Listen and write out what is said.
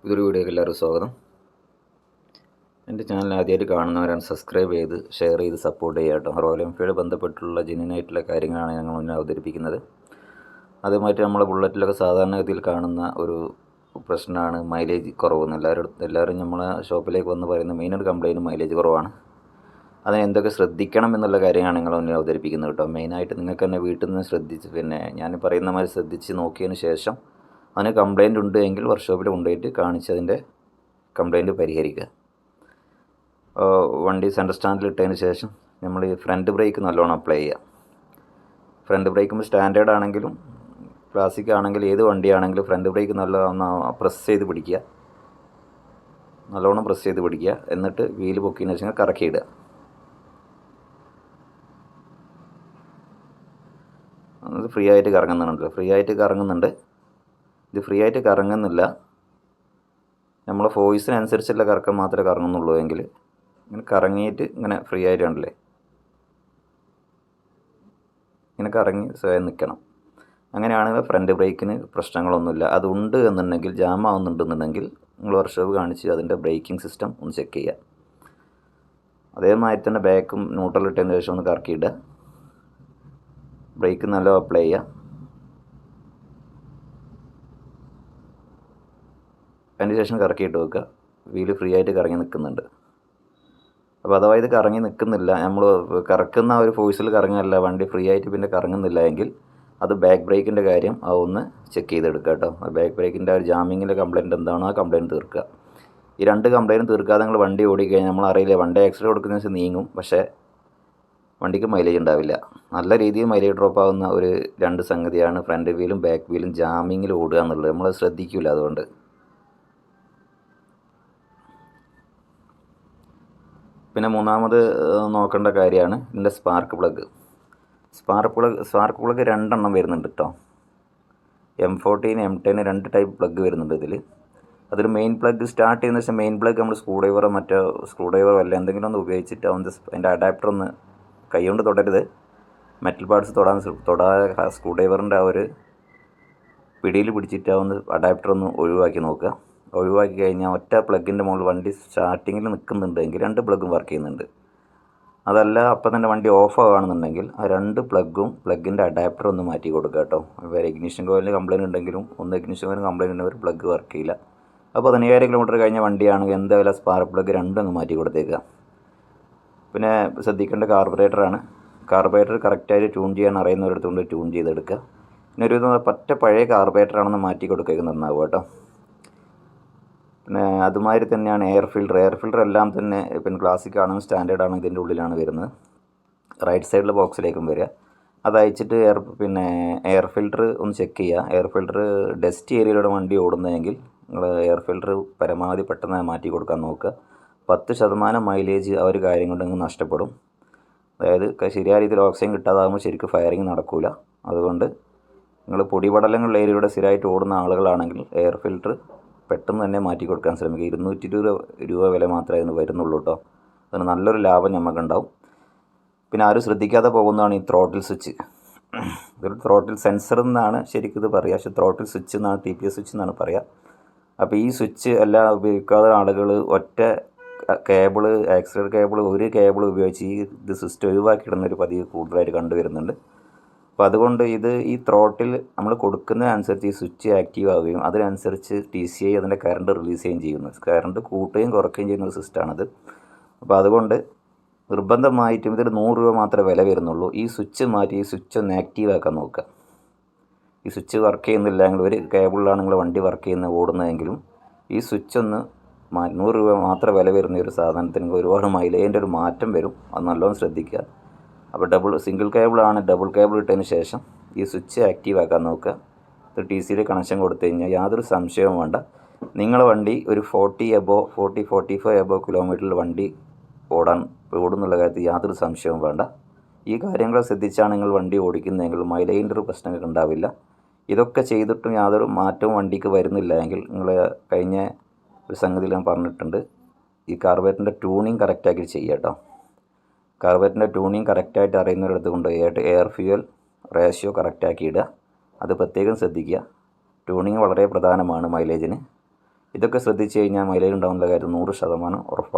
ഇതൊരു വീഡിയോയ്ക്ക് എല്ലാവർക്കും സ്വാഗതം. എൻ്റെ ചാനൽ ആദ്യമായിട്ട് കാണുന്നവരാണ് സബ്സ്ക്രൈബ് ചെയ്ത് ഷെയർ ചെയ്ത് സപ്പോർട്ട് ചെയ്യുക കേട്ടോ. റോയൽ എൻഫീൽഡ് ബന്ധപ്പെട്ടുള്ള ജെന്യുനായിട്ടുള്ള കാര്യങ്ങളാണ് ഞങ്ങൾ മുന്നേ അവതരിപ്പിക്കുന്നത്. അതുമായിട്ട് നമ്മളെ ബുള്ളറ്റിലൊക്കെ സാധാരണഗതിയിൽ കാണുന്ന ഒരു പ്രശ്നമാണ് മൈലേജ് കുറവെന്ന്. എല്ലാവരും നമ്മളെ ഷോപ്പിലേക്ക് വന്ന് പറയുന്ന മെയിനൊരു കംപ്ലയിൻറ്റ് മൈലേജ് കുറവാണ്. അതിന് എന്തൊക്കെ ശ്രദ്ധിക്കണം എന്നുള്ള കാര്യമാണ് നിങ്ങൾ മുന്നിൽ അവതരിപ്പിക്കുന്നത് കേട്ടോ. മെയിനായിട്ട് നിങ്ങൾക്ക് തന്നെ വീട്ടിൽ നിന്ന് ശ്രദ്ധിച്ച് ഞാൻ പറയുന്ന മാതിരി ശ്രദ്ധിച്ച് നോക്കിയതിന് ശേഷം അതിന് കംപ്ലയിൻ്റ് ഉണ്ട് എങ്കിൽ വർക്ക്ഷോപ്പിൽ കൊണ്ടുപോയിട്ട് കാണിച്ച് അതിൻ്റെ കംപ്ലയിൻറ്റ് പരിഹരിക്കുക. വണ്ടി സെൻറ്റർ സ്റ്റാൻഡിൽ ഇട്ടതിന് ശേഷം നമ്മൾ ഈ ഫ്രണ്ട് ബ്രേക്ക് നല്ലോണം അപ്ലൈ ചെയ്യുക. ഫ്രണ്ട് ബ്രേക്കും സ്റ്റാൻഡേർഡ് ആണെങ്കിലും ക്ലാസിക് ആണെങ്കിലും ഏത് വണ്ടിയാണെങ്കിലും ഫ്രണ്ട് ബ്രേക്ക് നല്ലോണം പ്രസ് ചെയ്ത് പിടിക്കുക. നല്ലോണം പ്രസ് ചെയ്ത് പിടിക്കുക. എന്നിട്ട് വീല് പൊക്കിയതിന് ശേഷം കറക്കിയിടുക. അത് ഫ്രീ ആയിട്ട് കറങ്ങുന്നുണ്ട്. ഇത് ഫ്രീ ആയിട്ട് കറങ്ങുന്നില്ല. നമ്മളെ ഫോഴ്സിനനുസരിച്ചുള്ള കറക്കം മാത്രമേ കറങ്ങുന്നുള്ളൂ എങ്കിൽ ഇങ്ങനെ കറങ്ങിയിട്ട് ഇങ്ങനെ ഫ്രീ ആയിട്ട് കണ്ടില്ലേ, ഇങ്ങനെ കറങ്ങി സ്വയം നിൽക്കണം. അങ്ങനെയാണെങ്കിൽ ഫ്രണ്ട് ബ്രേക്കിന് പ്രശ്നങ്ങളൊന്നുമില്ല. അതുണ്ട് എന്നുണ്ടെങ്കിൽ ജാം ആവുന്നുണ്ടെന്നുണ്ടെങ്കിൽ നിങ്ങൾ വർക്ക്ഷോപ്പ് കാണിച്ച് അതിൻ്റെ ബ്രേക്കിംഗ് സിസ്റ്റം ഒന്ന് ചെക്ക് ചെയ്യുക. അതേമാതിരി തന്നെ ബാക്കും ന്യൂട്രലിട്ടതിന് ശേഷം ഒന്ന് കറക്കിയിടുക. ബ്രേക്ക് നല്ല അപ്ലൈ ചെയ്യുക. അതിന് ശേഷം കറക്കിയിട്ട് വെക്കുക. വീല് ഫ്രീ ആയിട്ട് കറങ്ങി നിൽക്കുന്നുണ്ട്. അപ്പോൾ അഥവാ ഇത് കറങ്ങി നിൽക്കുന്നില്ല, നമ്മൾ കറക്കുന്ന ഒരു ഫോഴ്സിൽ കറങ്ങുന്നില്ല, വണ്ടി ഫ്രീ ആയിട്ട് പിന്നെ കറങ്ങുന്നില്ല എങ്കിൽ അത് ബാക്ക് ബ്രേക്കിൻ്റെ കാര്യം അതൊന്ന് ചെക്ക് ചെയ്തെടുക്കുക കേട്ടോ. ബാക്ക് ബ്രേക്കിൻ്റെ ഒരു ജാമിങ്ങിൻ്റെ കംപ്ലയിൻറ്റ് എന്താണോ ആ കംപ്ലയിൻറ്റ് തീർക്കുക. ഈ രണ്ട് കംപ്ലയിൻറ്റ് തീർക്കാതെ നിങ്ങൾ വണ്ടി ഓടിക്കഴിഞ്ഞാൽ നമ്മളറിയില്ല, വണ്ടി ആക്സിഡൻറ്റ് കൊടുക്കുന്ന വെച്ചാൽ നീങ്ങും, പക്ഷേ വണ്ടിക്ക് മൈലേജ് ഉണ്ടാവില്ല. നല്ല രീതിയിൽ മൈലേജ് ഡ്രോപ്പ് ആകുന്ന ഒരു രണ്ട് സംഗതിയാണ് ഫ്രണ്ട് വീലും ബാക്ക് വീലും ജാമിങ്ങിൽ ഓടുക എന്നുള്ളത്. നമ്മൾ ശ്രദ്ധിക്കില്ല. അതുകൊണ്ട് പിന്നെ മൂന്നാമത് നോക്കേണ്ട കാര്യമാണ് ഇതിൻ്റെ സ്പാർക്ക് പ്ലഗ്. സ്പാർക്ക് പ്ലഗ് രണ്ടെണ്ണം വരുന്നുണ്ട് കേട്ടോ. M14 M10 രണ്ട് ടൈപ്പ് പ്ലഗ് വരുന്നുണ്ട് ഇതിൽ. അതിൽ മെയിൻ പ്ലഗ് സ്റ്റാർട്ട് ചെയ്യുന്ന വെച്ചാൽ മെയിൻ പ്ലഗ് നമ്മൾ സ്ക്രൂ ഡ്രൈവറോ അല്ല എന്തെങ്കിലും ഒന്ന് ഉപയോഗിച്ചിട്ട് അതിൻ്റെ അഡാപ്റ്റർ ഒന്ന് കൈകൊണ്ട് തൊടരുത്. മെറ്റൽ പാർട്സ് തൊടാതെ സ്ക്രൂ ഡ്രൈവറിൻ്റെ ആ ഒരു പിടിയിൽ പിടിച്ചിട്ട് ഒന്ന് അഡാപ്റ്റർ ഒന്ന് ഒഴിവാക്കി നോക്കുക. ഒഴിവാക്കി കഴിഞ്ഞാൽ ഒറ്റ പ്ലഗിൻ്റെ മുകളിൽ വണ്ടി സ്റ്റാർട്ടിങ്ങിൽ നിൽക്കുന്നുണ്ടെങ്കിൽ രണ്ട് പ്ലഗും വർക്ക് ചെയ്യുന്നുണ്ട്. അതല്ല അപ്പം തന്നെ വണ്ടി ഓഫ് ആവുകയാണെന്നുണ്ടെങ്കിൽ ആ രണ്ട് പ്ലഗിൻ്റെ അഡാപ്റ്റർ ഒന്ന് മാറ്റി കൊടുക്കുക കേട്ടോ. വേറെ ഇഗ്നിഷൻ കോയിലിന് കംപ്ലയിൻറ്റ് ഉണ്ടെങ്കിലും ഇഗ്നിഷൻ കോയിലിന് കംപ്ലയിൻറ്റ് ഉണ്ടെങ്കിൽ പ്ലഗ് വർക്ക് ചെയ്യില്ല. അപ്പോൾ 15,000 കിലോമീറ്റർ കഴിഞ്ഞ വണ്ടിയാണെങ്കിൽ എന്തായാലും സ്പാർക്ക് പ്ലഗ് രണ്ടും അങ്ങ് മാറ്റി കൊടുത്തേക്കുക. പിന്നെ ശ്രദ്ധിക്കേണ്ട കാർബറേറ്ററാണ്. കാർബറേറ്റർ കറക്റ്റായിട്ട് ട്യൂൺ ചെയ്യാൻ അറിയുന്നവരടുത്ത് കൊണ്ട് ട്യൂൺ ചെയ്തെടുക്കുക. പിന്നെ ഒരു പറ്റ പഴയ കാർബറേറ്ററാണെന്ന് മാറ്റി കൊടുക്കുക നന്നാവും കേട്ടോ. പിന്നെ അതുമാതിരി തന്നെയാണ് എയർ ഫിൽറ്റർ എല്ലാം തന്നെ പിന്നെ ക്ലാസിക് ആണെങ്കിൽ സ്റ്റാൻഡേർഡ് ആണെങ്കിൽ ഇതിൻ്റെ ഉള്ളിലാണ് വരുന്നത്. റൈറ്റ് സൈഡിലെ ബോക്സിലേക്കും വരിക. അത് അയച്ചിട്ട് എയർ ഫിൽറ്റർ ഒന്ന് ചെക്ക് ചെയ്യുക. എയർ ഫിൽറ്റർ ഡസ്റ്റ് ഏരിയയിലൂടെ വണ്ടി ഓടുന്നതെങ്കിൽ നിങ്ങൾ എയർ ഫിൽറ്റർ പരമാവധി പെട്ടെന്ന് മാറ്റി കൊടുക്കാൻ നോക്കുക. 10% മൈലേജ് ആ ഒരു കാര്യം കൊണ്ട് നിങ്ങൾ നഷ്ടപ്പെടും. അതായത് ശരിയായ രീതിയിൽ ഓക്സിജൻ കിട്ടാതാകുമ്പോൾ ശരിക്കും ഫയറിങ് നടക്കില്ല. അതുകൊണ്ട് നിങ്ങൾ പൊടിപടലങ്ങളുടെ ഏരിയയിലൂടെ സ്ഥിരമായിട്ട് ഓടുന്ന ആളുകളാണെങ്കിൽ എയർ ഫിൽറ്റർ പെട്ടെന്ന് തന്നെ മാറ്റി കൊടുക്കാൻ ശ്രമിക്കുക. 220 രൂപ വില മാത്രമേ അതിന് വരുന്നുള്ളൂ കേട്ടോ. അതിന് നല്ലൊരു ലാഭം നമുക്കുണ്ടാവും. പിന്നെ ആരും ശ്രദ്ധിക്കാതെ പോകുന്നതാണ് ഈ ത്രോട്ടിൽ സ്വിച്ച്. ഇതൊരു ത്രോട്ടിൽ സെൻസർ എന്നാണ് ശരിക്കും ഇത് പറയുക, പക്ഷേ ത്രോട്ടിൽ സ്വിച്ച് എന്നാണ്, TPS സ്വിച്ച് എന്നാണ് പറയുക. അപ്പോൾ ഈ സ്വിച്ച് എല്ലാം ഉപയോഗിക്കാത്ത ആളുകൾ ഒറ്റ കേബിള്, ആക്സിലറേറ്റർ കേബിൾ, ഒരു കേബിൾ ഉപയോഗിച്ച് ഇത് സിസ്റ്റം ഒഴിവാക്കിയിടുന്നൊരു പതിവ് കൂടുതലായിട്ട് കണ്ടുവരുന്നുണ്ട്. അപ്പോൾ അതുകൊണ്ട് ഈ ത്രോട്ടിൽ നമ്മൾ കൊടുക്കുന്നതിനനുസരിച്ച് ഈ സ്വിച്ച് ആക്റ്റീവ് ആവുകയും അതിനനുസരിച്ച് TCI അതിൻ്റെ കറണ്ട് റിലീസ് ചെയ്യുകയും ചെയ്യുന്നു. കറണ്ട് കൂട്ടുകയും കുറയ്ക്കുകയും ചെയ്യുന്ന ഒരു സിസ്റ്റമാണത്. അപ്പോൾ അതുകൊണ്ട് നിർബന്ധമായിട്ടും ഇതിൽ 100 രൂപ മാത്രമേ വില വരുന്നുള്ളൂ. ഈ സ്വിച്ച് മാറ്റി ഈ സ്വിച്ച് ഒന്ന് ആക്റ്റീവ് ആക്കാൻ നോക്കുക. ഈ സ്വിച്ച് വർക്ക് ചെയ്യുന്നില്ല എങ്കിൽ ഒരു കേബിളിലാണ് നിങ്ങൾ വണ്ടി വർക്ക് ചെയ്യുന്നത് ഓടുന്നതെങ്കിലും ഈ സ്വിച്ച് ഒന്ന് 100 രൂപ മാത്രം വില വരുന്ന ഒരു സാധനത്തിന് ഒരുപാട് മൈലേജിൻ്റെ ഒരു മാറ്റം വരും. അത് നല്ലോണം ശ്രദ്ധിക്കുക. അപ്പോൾ സിംഗിൾ കേബിളാണ്, ഡബിൾ കേബിൾ ഇട്ടതിന് ശേഷം ഈ സ്വിച്ച് ആക്റ്റീവ് ആക്കാൻ നോക്കുക. ഇത് TCയിൽ കണക്ഷൻ കൊടുത്തു കഴിഞ്ഞാൽ യാതൊരു സംശയവും വേണ്ട, നിങ്ങളുടെ വണ്ടി ഒരു 40-45 എബോ കിലോമീറ്ററിൽ വണ്ടി ഓടുന്നുള്ള കാര്യത്തിൽ യാതൊരു സംശയവും വേണ്ട. ഈ കാര്യങ്ങൾ ശ്രദ്ധിച്ചാണ് നിങ്ങൾ വണ്ടി ഓടിക്കുന്നതെങ്കിൽ മൈലേജിൻ്റെ ഒരു പ്രശ്നങ്ങൾ ഉണ്ടാവില്ല. ഇതൊക്കെ ചെയ്തിട്ടും യാതൊരു മാറ്റവും വണ്ടിക്ക് വരുന്നില്ല എങ്കിൽ നിങ്ങൾ കഴിഞ്ഞ ഒരു സംഗതിയിൽ ഞാൻ പറഞ്ഞിട്ടുണ്ട്, ഈ കാർബറേറ്ററിൻ്റെ ട്യൂണിങ് കറക്റ്റാക്കി ചെയ്യുക കേട്ടോ. കാർബറേറ്ററിൻ്റെ ട്യൂണിങ് കറക്റ്റായിട്ട് അറിയുന്നവരടുത്ത് കൊണ്ടുപോയിട്ട് എയർ ഫ്യൂവൽ റേഷ്യോ കറക്റ്റാക്കി ഇടുക. അത് പ്രത്യേകം ശ്രദ്ധിക്കുക. ട്യൂണിങ് വളരെ പ്രധാനമാണ് മൈലേജിന്. ഇതൊക്കെ ശ്രദ്ധിച്ച് കഴിഞ്ഞാൽ മൈലേജ് ഉണ്ടാകുന്ന കാര്യം 100% ഉറപ്പാണ്.